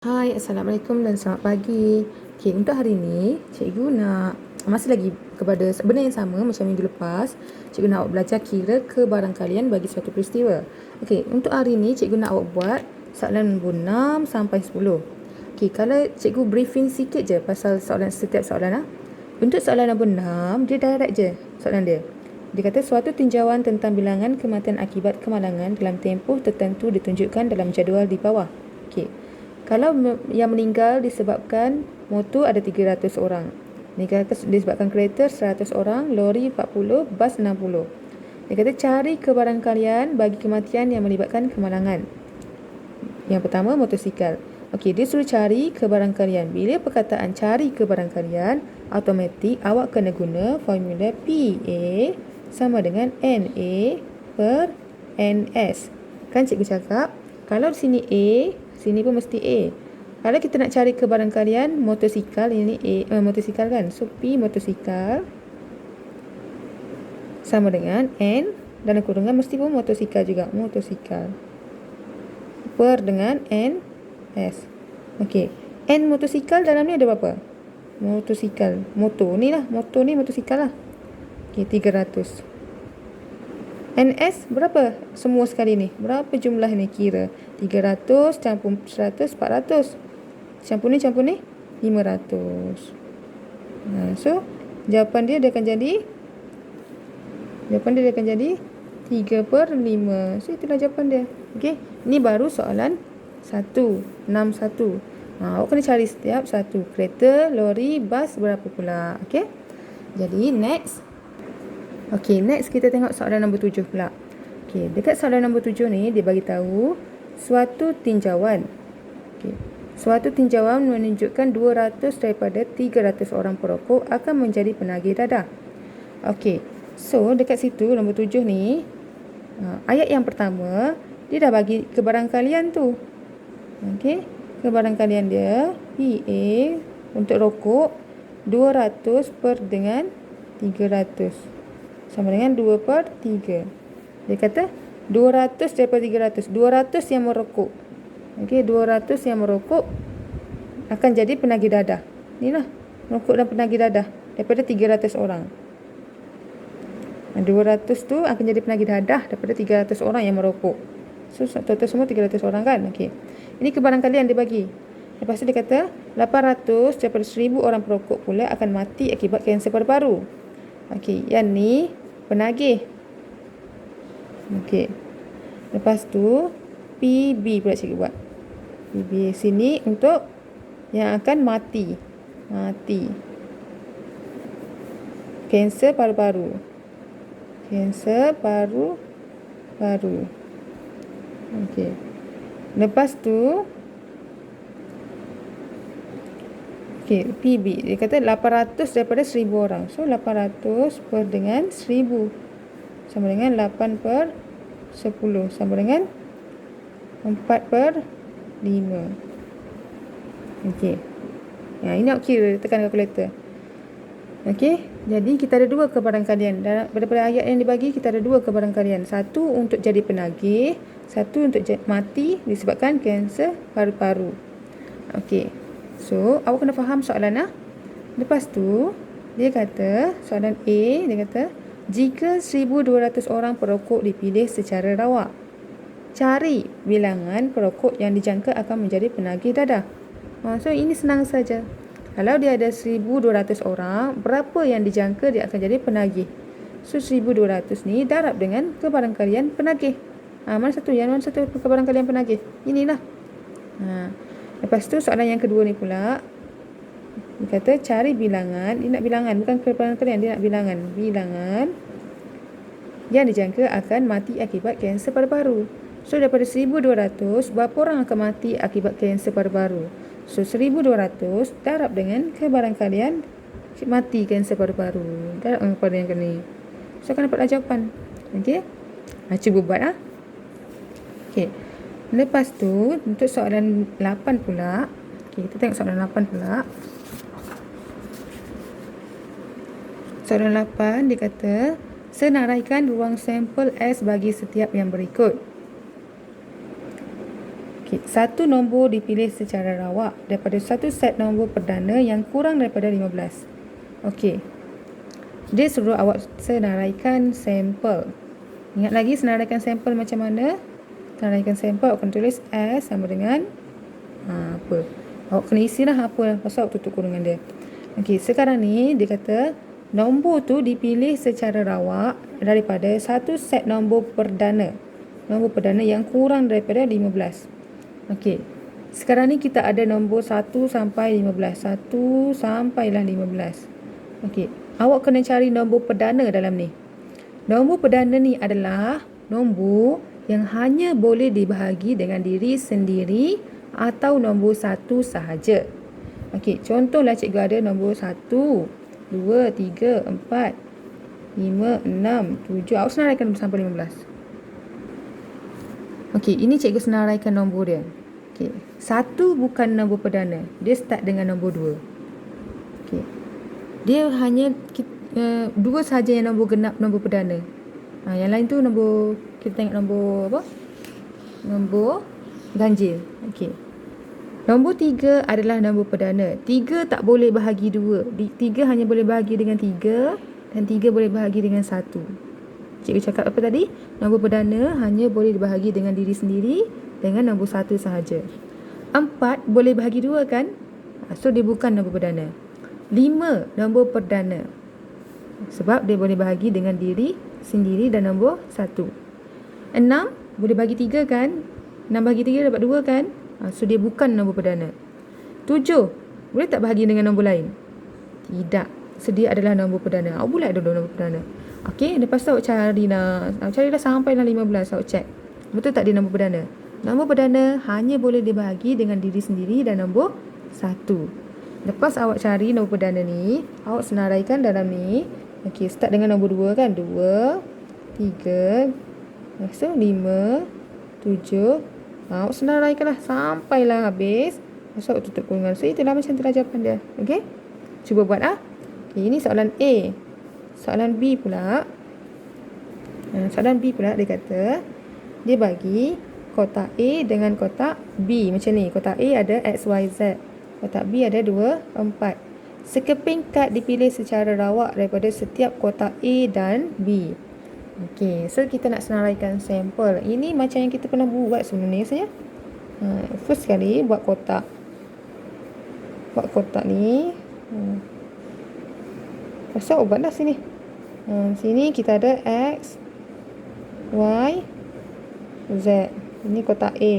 Hai, Assalamualaikum dan selamat pagi. Okey, untuk hari ini, cikgu nak masih lagi kepada benda yang sama macam minggu lepas. Cikgu nak awak belajar kira kebarangkalian bagi suatu peristiwa. Okey, untuk hari ini cikgu nak awak buat soalan nombor 6 sampai 10. Okey, kalau cikgu briefing sikit je pasal setiap soalan. Untuk soalan nombor 6, dia direct je soalan dia. Dia kata suatu tinjauan tentang bilangan kematian akibat kemalangan dalam tempoh tertentu ditunjukkan dalam jadual di bawah. Okey. Kalau yang meninggal disebabkan motor ada 300 orang. Meninggal disebabkan kereta 100 orang, lori 40, bas 60. Dia kata cari kebarangkalian bagi kematian yang melibatkan kemalangan. Yang pertama, motosikal. Okey, dia suruh cari kebarangkalian. Bila perkataan cari kebarangkalian, automatik awak kena guna formula PA sama dengan NA per NS. Kan cikgu cakap, kalau di sini A, sini pun mesti A. Kalau kita nak cari kebarangkalian motosikal, ini A, motosikal kan. So P motosikal sama dengan N dalam kurungan mesti pun motosikal juga. Motosikal per dengan N S. Okey. N motosikal dalam ni ada berapa? Motosikal. Motor ni lah. Motor ni motosikal lah. Okey, 300. NS berapa semua sekali ni? Berapa jumlah ni kira? 300 campur 100, 400. Campur ni 500. So, jawapan dia akan jadi 3/5. So, itulah jawapan dia. Okey, ni baru soalan 1, 61. Awak kena cari setiap satu. Kereta, lori, bas berapa pula? Okey. Jadi, next. Okey, next kita tengok soalan nombor 7 pula. Okey, dekat soalan nombor 7 ni dia bagi tahu suatu tinjauan. Okey. Suatu tinjauan menunjukkan 200 daripada 300 orang perokok akan menjadi penagih dadah. Okey. So, dekat situ nombor 7 ni ayat yang pertama dia dah bagi kebarangkalian tu. Okey. Kebarangkalian dia PA untuk rokok 200 per dengan 300. Sama dengan 2/3. Dia kata 200 daripada 300. 200 yang merokok. Okey, 200 yang merokok akan jadi penagih dadah. Inilah, merokok dan penagih dadah daripada 300 orang. 200 tu akan jadi penagih dadah daripada 300 orang yang merokok. So, total semua 300 orang kan? Okey. Ini kebarangkalian dia bagi. Lepas tu dia kata 800 daripada 1000 orang perokok pula akan mati akibat kanser paru-paru. Okey, yang ni penagih. Okey. Lepas tu PB pula cikgu buat. PB sini untuk yang akan mati. Kanser paru-paru. Kanser paru-paru. Okey. Lepas tu PB. Dia kata 800 daripada 1000 orang. So, 800 per dengan 1000. Sama dengan 8/10. Sama dengan 4/5. Okey. Ini awak kira, tekan kalkulator. Okey. Jadi, kita ada dua kebarangkalian. Daripada ayat yang dibagi, kita ada dua kebarangkalian. Satu untuk jadi penagih. Satu untuk mati disebabkan kanser paru-paru. Okey. So, awak kena faham soalan . Lepas tu, dia kata, soalan A, dia kata, jika 1200 orang perokok dipilih secara rawak, cari bilangan perokok yang dijangka akan menjadi penagih dadah. So, ini senang saja. Kalau dia ada 1200 orang, berapa yang dijangka dia akan jadi penagih? So, 1200 ni darab dengan kebarangkalian penagih. Mana satu kebarangkalian penagih? Inilah. Lepas tu soalan yang kedua ni pula, dia kata cari bilangan. Dia nak bilangan, bukan kebarangkalian. Dia nak bilangan. Bilangan yang dijangka akan mati akibat kanser paru-paru. So, daripada 1200, berapa orang akan mati akibat kanser paru-paru? So, 1200 darab dengan kebarangkalian mati kanser paru-paru. Darab dengan kepada yang kena. So, akan dapatlah jawapan. Okey? Cuba buat . Okey. Lepas tu, untuk soalan 8 pula. Okey, kita tengok soalan 8 pula. Soalan 8, dia kata, senaraikan ruang sampel S bagi setiap yang berikut. Okey, satu nombor dipilih secara rawak daripada satu set nombor perdana yang kurang daripada 15. Okey. Dia suruh awak senaraikan sampel. Ingat lagi senaraikan sampel macam mana? Senaraikan sampel awak kena tulis S sama dengan apa? Awak kena isilah apa pasal awak tutup kurungan dia. Okey, sekarang ni dia kata nombor tu dipilih secara rawak daripada satu set nombor perdana. Nombor perdana yang kurang daripada 15. Okey. Sekarang ni kita ada nombor 1 sampai 15. 1 sampailah 15. Okey. Awak kena cari nombor perdana dalam ni. Nombor perdana ni adalah nombor yang hanya boleh dibahagi dengan diri sendiri atau nombor 1 sahaja. Okey, contohlah cikgu ada nombor 1, 2, 3, 4, 5, 6, 7. Awak senaraikan sampai 15. Okey, ini cikgu senaraikan nombor dia. Okey, 1 bukan nombor perdana. Dia start dengan nombor 2. Okey. Dia hanya 2 sahaja yang nombor genap, nombor perdana. Yang lain tu nombor, kita tengok nombor apa? Nombor ganjil. Okey. Nombor 3 adalah nombor perdana. 3 tak boleh bahagi 2. 3 hanya boleh bahagi dengan 3 dan 3 boleh bahagi dengan 1. Cikgu cakap apa tadi? Nombor perdana hanya boleh dibahagi dengan diri sendiri dengan nombor 1 sahaja. 4 boleh bahagi 2 kan? So dia bukan nombor perdana. 5 nombor perdana. Sebab dia boleh bahagi dengan diri sendiri dan nombor 1. 6 boleh bahagi 3 kan? 6 bahagi 3 dapat 2 kan? So dia bukan nombor perdana. 7 boleh tak bahagi dengan nombor lain? Tidak. So dia adalah nombor perdana. Awak bulat dulu nombor perdana. Okey, lepas tu awak carilah sampailah 15. Awak check. Betul tak dia nombor perdana? Nombor perdana hanya boleh dibahagi dengan diri sendiri dan nombor 1. Lepas awak cari nombor perdana ni, awak senaraikan dalam ni. Okey, start dengan nombor 2 kan? 2, 3, lepas tu 5, 7. Awak senaraikanlah sampailah habis. Lepas tu awak tutup kurungan. So itulah macam itulah jawapan dia. Okey? Cuba buat Okey, ini soalan A. Soalan B pula. Soalan B pula dia kata dia bagi kotak A dengan kotak B macam ni. Kotak A ada X, Y, Z. Kotak B ada 2, 4. Sekeping kad dipilih secara rawak daripada setiap kotak A dan B. Okey, so kita nak senaraikan sampel. Ini macam yang kita pernah buat sebenarnya saja. First sekali buat kotak. Buat kotak ni. Pasal ubatlah sini. Sini kita ada X, Y, Z. Ini kotak A.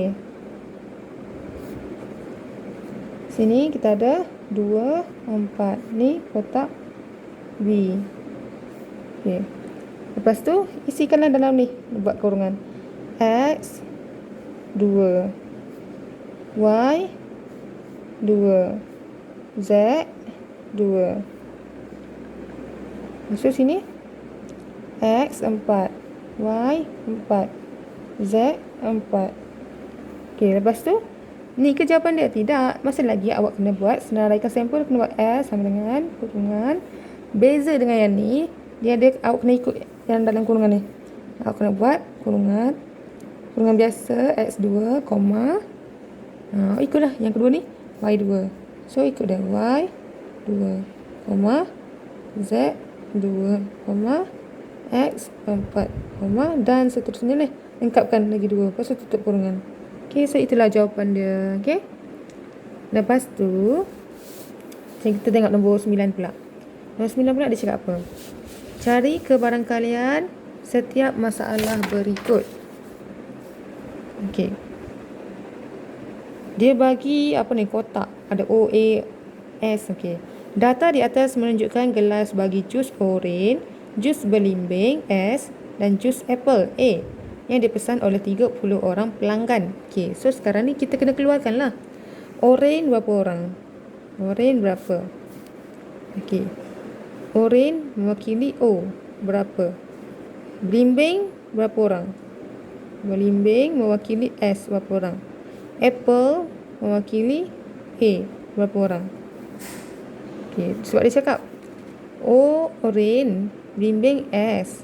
Sini kita ada 2, 4. Ni kotak B. Okey. Lepas tu isikanlah dalam ni. Buat kurungan. X 2, Y 2, Z 2. Masuk sini. X 4, Y 4, Z 4. Okey, lepas tu ni ke jawapan dia? Tidak. Masih lagi awak kena buat senaraikan sampel, kena buat S sama dengan kurungan. Beza dengan yang ni, dia ada awak kena ikut yang dalam kurungan ni. Awak kena buat kurungan. Kurungan biasa X2, koma. Ikutlah yang kedua ni Y2. So ikut dia Y2, koma Z2, koma X4, koma dan seterusnya ni. Lengkapkan lagi 2. Lepas tu tutup kurungan. Okay, so itulah jawapan dia. Okay. Lepas tu kita tengok nombor 9 pula. Nombor 9 pula dia cakap apa? Cari kebarangkalian setiap masalah berikut. Okay. Dia bagi apa ni, kotak. Ada O, A, S. Okay. Data di atas menunjukkan gelas bagi jus oren, jus belimbing S dan jus apple A yang dipesan oleh 30 orang pelanggan. Okay, so sekarang ni kita kena keluarkan lah. Oren berapa orang? Oren berapa? Okay. Oren mewakili O berapa? Belimbing berapa orang? Belimbing mewakili S berapa orang? Apple mewakili A berapa orang? Okay, sebab dia cakap O oren, belimbing S,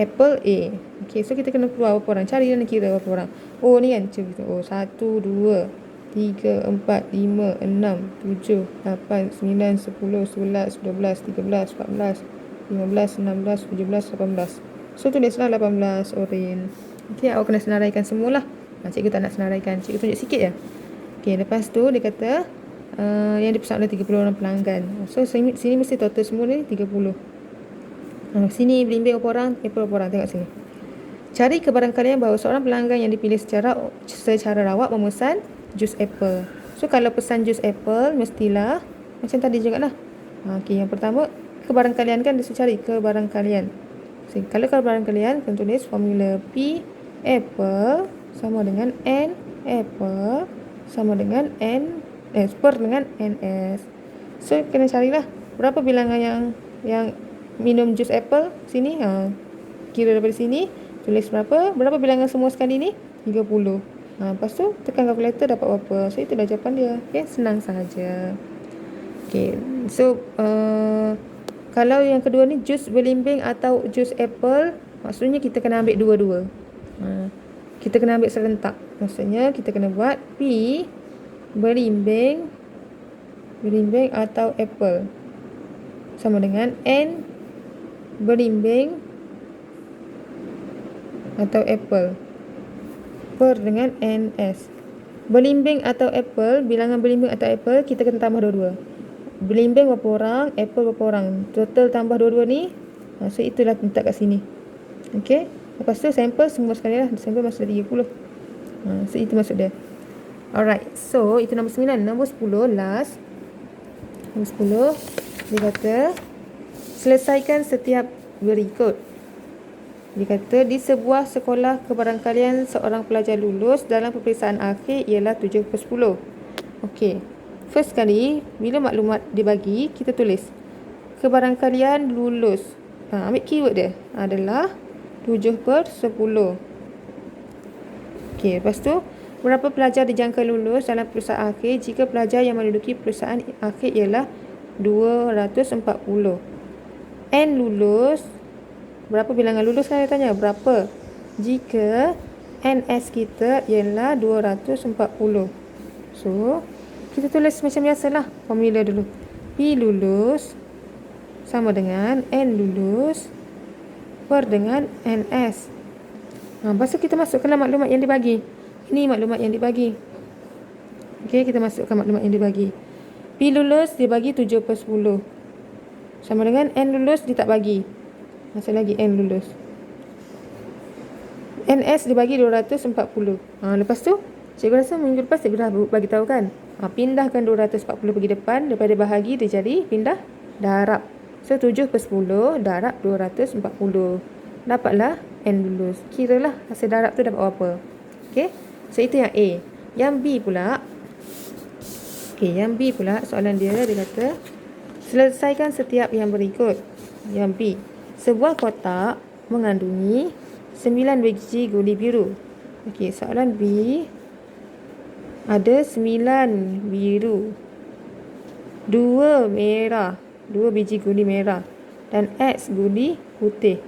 Apple A. Okay, so kita kena keluar berapa orang. Cari dan kira berapa orang. O ni kan. Cuba kita O. 1, 2, 3, 4, 5, 6, 7, 8, 9, 10, 11, 12, 13, 14, 15, 16, 17, 18. So tulislah 18 oren. Okey, awak kena senaraikan semualah. Cikgu tak nak senaraikan. Cikgu tunjuk sikit je. Okey, lepas tu dia kata yang dipesan oleh 30 orang pelanggan. So sini mesti total semua ni 30. Sini belimbing berapa orang, berapa orang, tengok sini. Cari kebarangkalian bahawa seorang pelanggan yang dipilih secara rawak memesan jus apple. So kalau pesan jus apple mestilah macam tadi juga lah. Okey, yang pertama kebarangkalian kan dia cari kebarangkalian. So, kalau kebarangkalian kita tulis formula P apple sama dengan N apple sama dengan per dengan NS. So kena carilah berapa bilangan yang minum jus apple sini. Kira daripada sini tulis berapa bilangan semua sekali ni 30. Lepas tu tekan kalkulator dapat berapa. So itu dah jawapan dia. Okay, senang sahaja. Okay, so kalau yang kedua ni jus belimbing atau jus apple, maksudnya kita kena ambil dua-dua. Kita kena ambil serentak. Maksudnya kita kena buat P belimbing atau apple sama dengan N belimbing atau apple per dengan NS. Belimbing atau apple, bilangan belimbing atau apple kita kena tambah dua-dua. Belimbing berapa orang, apple berapa orang. Total tambah dua-dua ni. So itulah letak kat sini. Okey. Lepas tu sampel semua sekali lah. Sampel masuk 30. So itu maksud dia. Alright. So itu nombor 9. Nombor 10 last. Nombor 10 dia kata selesaikan setiap berikut. Dia kata di sebuah sekolah kebarangkalian seorang pelajar lulus dalam peperiksaan akhir ialah 7/10. Okey. First kali bila maklumat dibagi kita tulis kebarangkalian lulus. Ambil keyword dia adalah 7/10. Okey, lepas tu berapa pelajar dijangka lulus dalam peperiksaan akhir jika pelajar yang menduduki peperiksaan akhir ialah 240. N lulus, berapa bilangan lulus kan dia tanya, berapa jika NS kita ialah 240. So kita tulis macam biasalah formula dulu. P lulus sama dengan N lulus per dengan NS. Lepas tu kita masukkanlah maklumat yang dibagi. Ini maklumat yang dibagi. Okey, kita masukkan maklumat yang dibagi. P lulus dia bagi 7/10. Sama dengan N lulus dia tak bagi. Masih lagi N lulus. NS dia bagi 240. Lepas tu cikgu rasa minggu lepas cikgu dah bagi tahu kan. Pindahkan 240 pergi depan, daripada bahagi dia jadi pindah darab. So 7/10 darab 240. Dapatlah N lulus. Kiralah hasil darab tu dapat berapa. Okey. So itu yang A. Yang B pula. Okey, yang B pula soalan dia kata selesaikan setiap yang berikut. Yang B. Sebuah kotak mengandungi 9 biji guli biru. Okey, soalan B. Ada 9 biru, 2 merah, 2 biji guli merah dan X guli putih.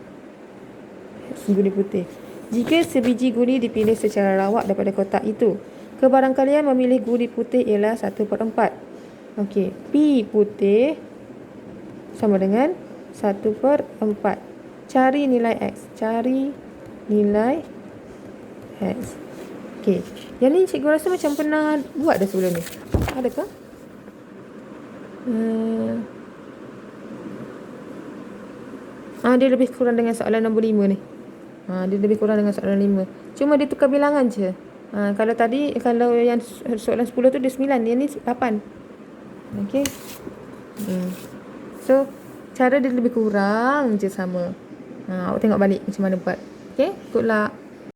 Jika sebiji guli dipilih secara rawak daripada kotak itu, kebarangkalian memilih guli putih ialah 1/4. Okey, P putih sama dengan 1/4. Cari nilai X. Okey. Yang ni cikgu rasa macam pernah buat dah sebelum ni. Adakah? Dia lebih kurang dengan soalan nombor 5 ni. Dia lebih kurang dengan soalan 5. Cuma dia tukar bilangan je. Kalau yang soalan 10 tu dia 9, yang ni 8. Okey. So cara dia lebih kurang je sama. Awak tengok balik macam mana buat. Okey, good luck.